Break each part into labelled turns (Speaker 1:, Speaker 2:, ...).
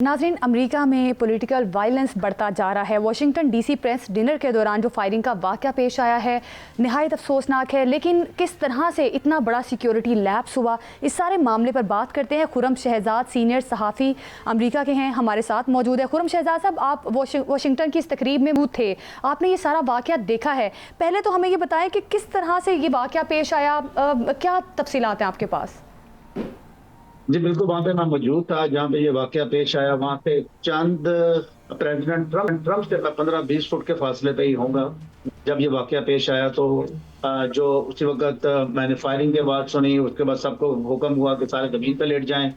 Speaker 1: नाज़रीन, अमेरिका में political violence बढ़ता जा रहा है। वाशिंगटन डीसी प्रेस डिनर के दौरान जो फायरिंग का वाक़या पेश आया है नहायत अफसोसनाक है, लेकिन किस तरह से इतना बड़ा सिक्योरिटी लैप्स हुआ, इस सारे मामले पर बात करते हैं। खुर्रम शहजाद सीनियर सहाफ़ी अमेरिका के हैं, हमारे साथ मौजूद है। खुर्रम शहजाद साहब, आप वाशिंगटन की इस तकरीब में मौजूद थे, आपने ये सारा वाक़या देखा है। पहले तो हमें ये बताएं कि किस तरह से ये वाक़या पेश आया, क्या तफसीलात हैं आपके पास?
Speaker 2: जी बिल्कुल, वहाँ पे मैं मौजूद था जहाँ पे ये वाकया पेश आया। वहाँ पे चंद प्रेसिडेंट ट्रम्प से 15-20 फुट के फासले पे ही होगा जब ये वाकया पेश आया। तो जो उसी वक्त मैंने फायरिंग के बाद सुनी, उसके बाद सबको हुक्म हुआ कि सारे जमीन पे लेट जाएं।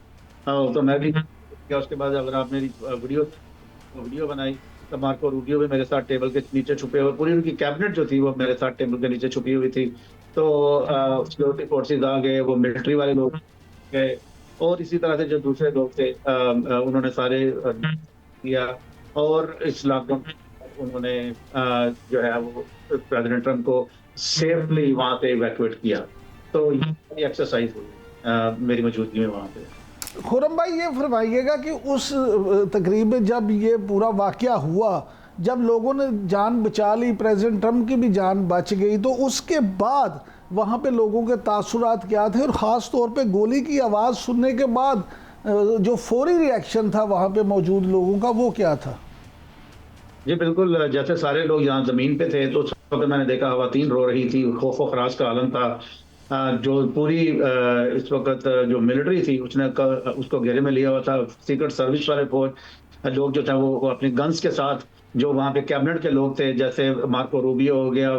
Speaker 2: तो मैं भी किया। उसके बाद अगर आप मेरी वीडियो बनाई तो मार्को रूबियो भी मेरे साथ टेबल के नीचे छुपे हुए, पूरी उनकी कैबिनेट जो थी वो मेरे साथ टेबल के नीचे छुपी हुई थी। तो सिक्योरिटी फोर्सेज आ गए, वो मिलिट्री वाले लोग गए, और इसी तरह से जो दूसरे लोग थे उन्होंने सारे किया। और इस लॉकडाउन उन्होंने जो है वो प्रेसिडेंट ट्रम्प को सेफली वहां पे इवैक्यूएट किया। तो ये एक्सरसाइज हुई मेरी मौजूदगी में वहां पे।
Speaker 3: खुर्रम भाई, ये फरमाइएगा कि उस तकरीब में जब ये पूरा वाकया हुआ, जब लोगों ने जान बचा ली, प्रेसिडेंट ट्रम्प की भी जान बच गई, तो उसके बाद वहाँ पे लोगों के तासुरात क्या थे? और ख़ास तौर पे गोली की आवाज़ सुनने के बाद जो फौरी रिएक्शन था वहाँ पे मौजूद लोगों का, वो क्या था?
Speaker 2: जी बिल्कुल, जैसे सारे लोग यहाँ जमीन पे थे तो उस वक्त मैंने देखा खवातीन रो रही थी, खौफ और खराश का आलम था। जो पूरी इस वक्त जो मिलिट्री थी उसने उसको घेरे में लिया हुआ था। सीक्रेट सर्विस वाले फौज लोग जो थे वो अपने गन्स के साथ, जो वहाँ पे कैबिनेट के लोग थे, जैसे मार्को रूबियो हो गया,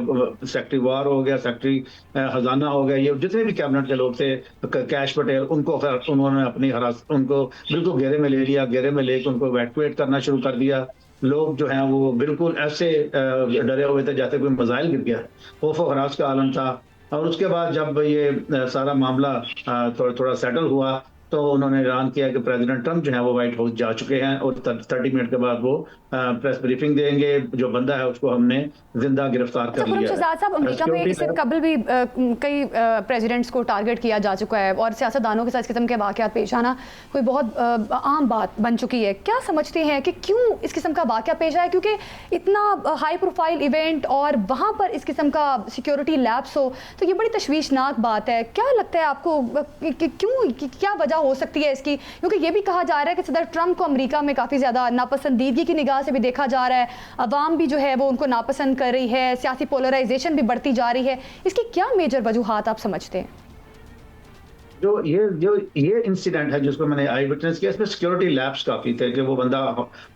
Speaker 2: सेक्रेटरी वार हो गया, सेक्रेटरी खजाना हो गया, ये जितने भी कैबिनेट के लोग थे, कैश पटेल, उन्होंने उनको बिल्कुल घेरे में ले लिया। घेरे में लेकर उनको इवैक्यूएट करना शुरू कर दिया। लोग जो हैं वो बिल्कुल ऐसे डरे हुए थे जैसे कोई मिसाइल गिर गया। खौफ और हरास का आलम था। और उसके बाद जब ये सारा मामला थोड़ा थोड़ा सेटल हुआ तो उन्होंने ऐलान किया कि प्रेसिडेंट ट्रम्प जो है वो व्हाइट हाउस जा चुके हैं, और 30 मिनट के बाद वो प्रेस ब्रीफिंग देंगे। जो बंदा है उसको हमने जिंदा गिरफ्तार कर लिया है।
Speaker 1: शहजाद साहब, अमेरिका में इससे कबल भी कई प्रेसिडेंट्स को टारगेट किया जा चुका है और सियासतदानों के साथ इस किस्म के वाकयात पेश आना कोई बहुत आम बात बन चुकी है। क्या समझते हैं कि क्यों इस किस्म का वाकया पेश आया? क्योंकि इतना हाई प्रोफाइल इवेंट और वहाँ पर इस किस्म का सिक्योरिटी लैप्स हो तो ये बड़ी तशवीशनाक बात है। क्या लगता है आपको क्यों, क्या वजह हो सकती है इसकी? क्योंकि ये भी कहा जा रहा है कि सदर ट्रम्प को अमेरिका में काफ़ी ज़्यादा नापसंदीदगी की निगाह से भी देखा जा रहा है, अवाम भी जो है वो उनको नापसंद कर रही है, सियासी पोलराइजेशन भी बढ़ती जा रही है। इसकी क्या मेजर वजूहात आप समझते हैं?
Speaker 2: जो ये इंसिडेंट है जिसको मैंने आई विटनेस किया, इसमें सिक्योरिटी लैप्स काफी थे कि वो बंदा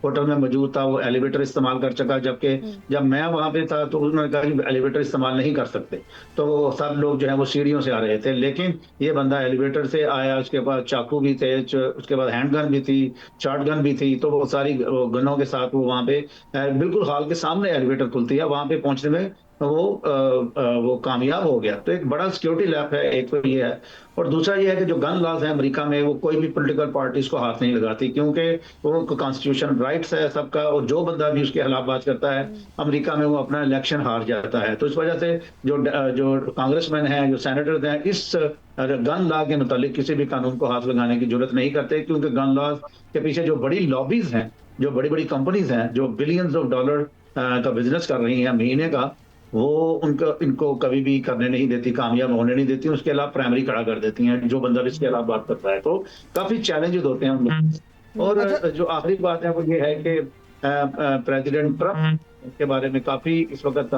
Speaker 2: होटल में मौजूद था, वो एलिवेटर इस्तेमाल कर सका, जबकि जब मैं वहां पे था तो उन्होंने कहा कि एलिवेटर इस्तेमाल नहीं कर सकते। तो सब लोग जो है वो सीढ़ियों से आ रहे थे, लेकिन ये बंदा एलिवेटर से आया। उसके बाद चाकू भी थे, उसके बाद हैंड गन भी थी, शॉर्ट गन भी थी। तो वो सारी गनों के साथ वो वहां पे बिल्कुल हॉल के सामने एलिवेटर खुलती है, वहां पे पहुंचने में वो कामयाब हो गया। तो एक बड़ा सिक्योरिटी लैप है, एक तो ये है। और दूसरा ये है कि जो गन लॉज है अमेरिका में, वो कोई भी पॉलिटिकल पार्टीज को हाथ नहीं लगाती, क्योंकि वो कॉन्स्टिट्यूशन राइट्स है सबका, और जो बंदा भी उसके खिलाफ बात करता है अमेरिका में वो अपना इलेक्शन हार जाता है। तो इस वजह से जो कांग्रेसमैन हैं, जो सेनेटर्स हैं, इस गन लॉ के मुतालिक किसी भी कानून को हाथ लगाने की जरूरत नहीं करते, क्योंकि गन लॉ के पीछे जो बड़ी लॉबीज हैं, जो बड़ी बड़ी कंपनीज हैं, जो बिलियंस ऑफ डॉलर का बिजनेस कर रही हैं महीने का, वो इनको कभी भी करने नहीं देती, कामयाब होने नहीं देती। उसके अलावा प्राइमरी खड़ा कर देती हैं जो बंदा भी इसके अलावा बात करता है। तो काफी चैलेंजेस होते हैं उनमें। और जो आखिरी बात है वो ये है कि प्रेसिडेंट ट्रम्प के बारे में काफी इस वक्त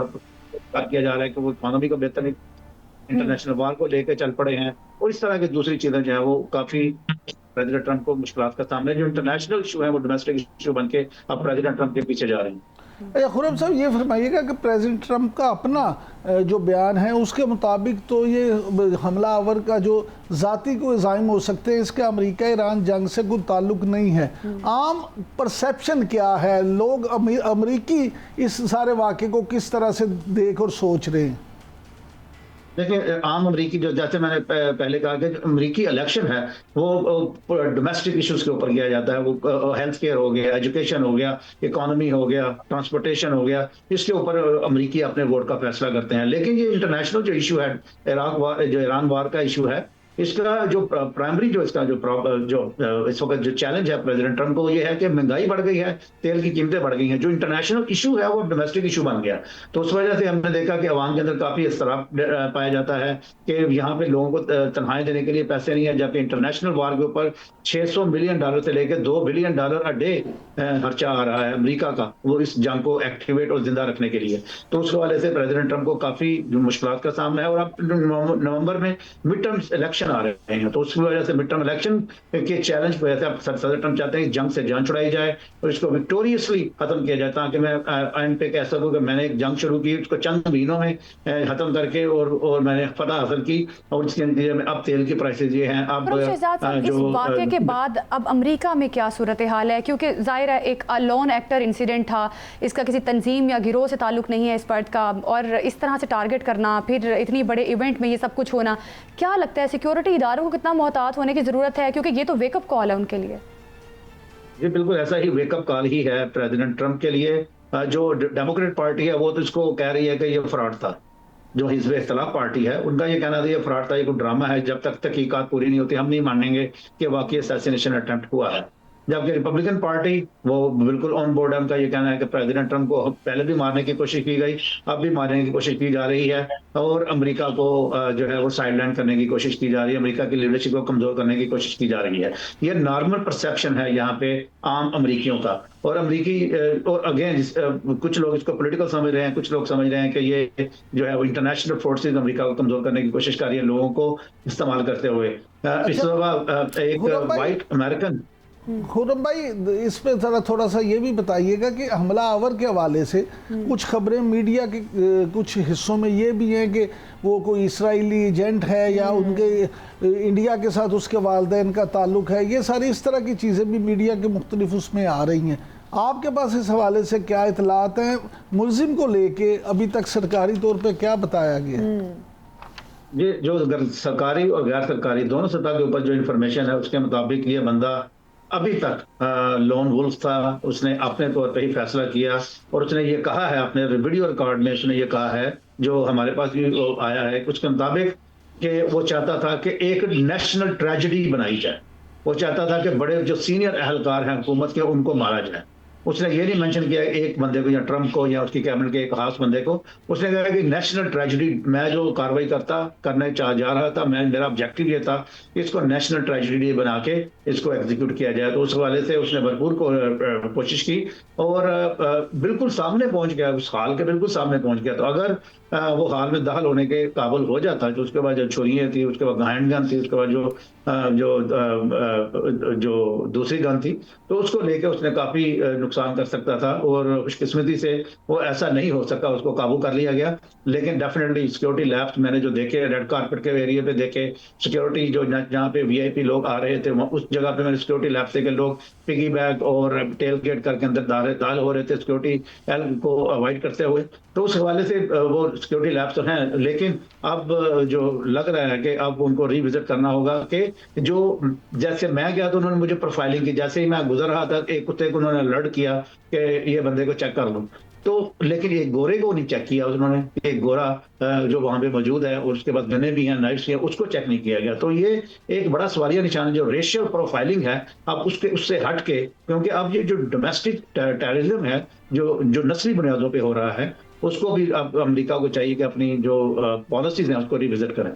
Speaker 2: किया जा रहा है कि वो इकोनॉमी को बेहतर, इंटरनेशनल वार को लेकर चल पड़े हैं, और इस तरह की दूसरी चीजें जो है वो काफी प्रेसिडेंट ट्रम्प को मुश्किलात का सामने। जो इंटरनेशनल इशू है वो डोमेस्टिक इशू बन के अब प्रेसिडेंट ट्रम्प के पीछे जा रहे हैं।
Speaker 3: खुर्रम साहब, ये फरमाइएगा कि प्रेसिडेंट ट्रम्प का अपना जो बयान है उसके मुताबिक तो ये हमला आवर का जो ज़ाती को इल्ज़ाम हो सकते हैं, इसका अमेरिका ईरान जंग से कोई ताल्लुक नहीं है। आम परसेप्शन क्या है? लोग अमेरिकी इस सारे वाक़े को किस तरह से देख और सोच रहे हैं?
Speaker 2: देखिए, आम अमरीकी, जो जैसे मैंने पहले कहा कि अमरीकी इलेक्शन है वो डोमेस्टिक इश्यूज के ऊपर किया जाता है। वो हेल्थ केयर हो गया, एजुकेशन हो गया, इकोनॉमी हो गया, ट्रांसपोर्टेशन हो गया, इसके ऊपर अमरीकी अपने वोट का फैसला करते हैं। लेकिन ये इंटरनेशनल जो इशू है, जो ईरान वार का इशू है, इसका जो प्राइमरी जो इसका जो इस वक्त जो चैलेंज है प्रेसिडेंट ट्रम्प को, ये है कि महंगाई बढ़ गई है, तेल की कीमतें बढ़ गई हैं, जो इंटरनेशनल इशू है वो डोमेस्टिक इशू बन गया। तो उस वजह से हमने देखा कि अवाम के अंदर काफी इसतराब पाया जाता है कि यहाँ पे लोगों को तनख्वाहें देने के लिए पैसे नहीं है, जबकि इंटरनेशनल वार के ऊपर $600 मिलियन से लेकर $2 बिलियन अ डे खर्चा आ रहा है अमेरिका का, वो इस जंग को एक्टिवेट और जिंदा रखने के लिए। तो उस हवाले से प्रेसिडेंट ट्रम्प को काफी मुश्किलात का सामना है। और अब नवंबर में मिड टर्म इलेक्शन आ रहे हैं, तो उसकी वजह से मिड टर्म इलेक्शन के चैलेंज की वजह से सदर ट्रम्प चाहते हैं जंग से जान छुड़ाई जाए और इसको विक्टोरियसली खत्म किया जाए, ताकि मैं एंड पे कह सकूं कि मैंने एक जंग शुरू की, उसको चंद महीनों में खत्म करके और मैंने फतह हासिल की। और इसके नतीजे में अब तेल की प्राइसेस ये हैं। अब
Speaker 1: इस वाक़े के बाद अब अमेरिका में क्या सूरत हाल है? क्योंकि जाहिर है एक लोन एक्टर इंसिडेंट था, इसका किसी तंजीम या गिरोह से ताल्लुक नहीं है इस पर्द का, और इस तरह से टारगेट करना, फिर इतनी बड़े इवेंट में ये सब कुछ होना, क्या लगता है सिक्योरिटी इदारों को कितना मोहतात होने की ज़रूरत है? क्योंकि ये तो वेकअप कॉल है उनके लिए।
Speaker 2: जी बिल्कुल ऐसा ही वेकअप कॉल ही है प्रेसिडेंट ट्रम्प के लिए। जो डेमोक्रेट पार्टी है वो तो इसको कह रही है कि ये फ्रॉड था। जो हिज़्ब इख्तिलाफ पार्टी है उनका ये कहना था ये फ्रॉड था, ये कोई ड्रामा है, जब तक तहकीकात पूरी नहीं होती हम नहीं मानेंगे कि वाकई असैसिनेशन अटेम्प्ट हुआ है। जबकि रिपब्लिकन पार्टी वो बिल्कुल ऑन बोर्ड है, उनका ये कहना है कि प्रेसिडेंट ट्रम्प को पहले भी मारने की कोशिश की गई, अब भी मारने की कोशिश की जा रही है, और अमेरिका को जो है वो साइडलाइन करने की कोशिश की जा रही है, अमेरिका की लीडरशिप को कमजोर करने की कोशिश की जा रही है। ये नॉर्मल परसेप्शन है यहाँ पे आम अमेरिकियों का। और अमेरिकी और अगेन कुछ लोग इसको पॉलिटिकल समझ रहे हैं, कुछ लोग समझ रहे हैं कि ये जो है वो इंटरनेशनल फोर्सेस अमेरिका को कमजोर करने की कोशिश कर रही है, लोगों को इस्तेमाल करते हुए। इस वक्त एक वाइट अमेरिकन
Speaker 3: खुरम भाई, इस पे जरा थोड़ा सा ये भी बताइएगा कि हमला आवर के हवाले से कुछ खबरें मीडिया के कुछ हिस्सों में ये भी हैं कि वो कोई इसराइली एजेंट है या उनके इंडिया के साथ उसके वालिदैन का ताल्लुक है, ये सारी इस तरह की चीज़ें भी मीडिया के मुख्तलिफ उसमें आ रही हैं। आपके पास इस हवाले से क्या इतलात हैं? मुलजिम को लेके अभी तक सरकारी तौर पर क्या बताया गया?
Speaker 2: ये जो सरकारी और गैर सरकारी दोनों सतह के ऊपर जो इन्फॉर्मेशन है उसके मुताबिक ये बंदा अभी तक लोन वुल्फ था। उसने अपने तौर पे ही फैसला किया और उसने ये कहा है अपने वीडियो रिकॉर्ड में, उसने ये कहा है जो हमारे पास भी आया है उसके मुताबिक कि वो चाहता था कि एक नेशनल ट्रेजेडी बनाई जाए। वो चाहता था कि बड़े जो सीनियर अहलकार हैं हुकूमत के उनको मारा जाए। उसने ये नहीं मेंशन किया एक बंदे को या ट्रम्प को या उसकी कैबिनेट के एक खास बंदे को। उसने कहा कि नेशनल ट्रेजेडी मैं जो कार्रवाई करने जा रहा था, मेरा ऑब्जेक्टिव ये था कि इसको नेशनल ट्रेजेडी बना के इसको एग्जीक्यूट किया जाए। तो उस हवाले से उसने भरपूर कोशिश की और बिल्कुल सामने पहुंच गया, उस हाल के बिल्कुल सामने पहुंच गया। तो अगर वो हाल में दाखिल होने के काबिल हो जाता तो उसके बाद जो छुरियाँ थी, उसके बाद हैंडगन थी, उसके बाद जो दूसरी गन थी, तो उसको लेके उसने काफी नुकसान कर सकता था। और खुशकिस्मती से वो ऐसा नहीं हो सका, उसको काबू कर लिया गया। लेकिन डेफिनेटली सिक्योरिटी लैब्स मैंने जो देखे, रेड कारपेट के एरिया पे देखे, सिक्योरिटी जो जहाँ पे वीआईपी लोग आ रहे थे उस जगह पे मैंने सिक्योरिटी लैब्स देखे, लोग पिगी बैग और टेल गेट करके अंदर दाखिल हो रहे थे सिक्योरिटी को अवॉइड करते हुए। तो उस हवाले से वो सिक्योरिटी लैब्स तो हैं, लेकिन अब जो लग रहा है कि अब उनको रिविजिट करना होगा कि जो जैसे मैं गया तो उन्होंने मुझे प्रोफाइलिंग की, जैसे ही मैं गुजर रहा था एक कुत्ते को उन्होंने अलर्ट किया कि ये बंदे को चेक कर लो। तो लेकिन ये गोरे को नहीं चेक किया उन्होंने, एक गोरा जो वहां पे मौजूद है और उसके पास गने भी हैं, नाइफ्स भी हैं, उसको चेक नहीं किया गया। तो ये एक बड़ा सवालिया निशान है। जो रेशियल प्रोफाइलिंग है अब उससे हट के, क्योंकि अब ये जो डोमेस्टिक टेररिज्म है जो नस्ली बुनियादों पे हो रहा है, उसको भी अब अमेरिका को चाहिए कि अपनी जो पॉलिसीज हैं उसको रिविजिट करें।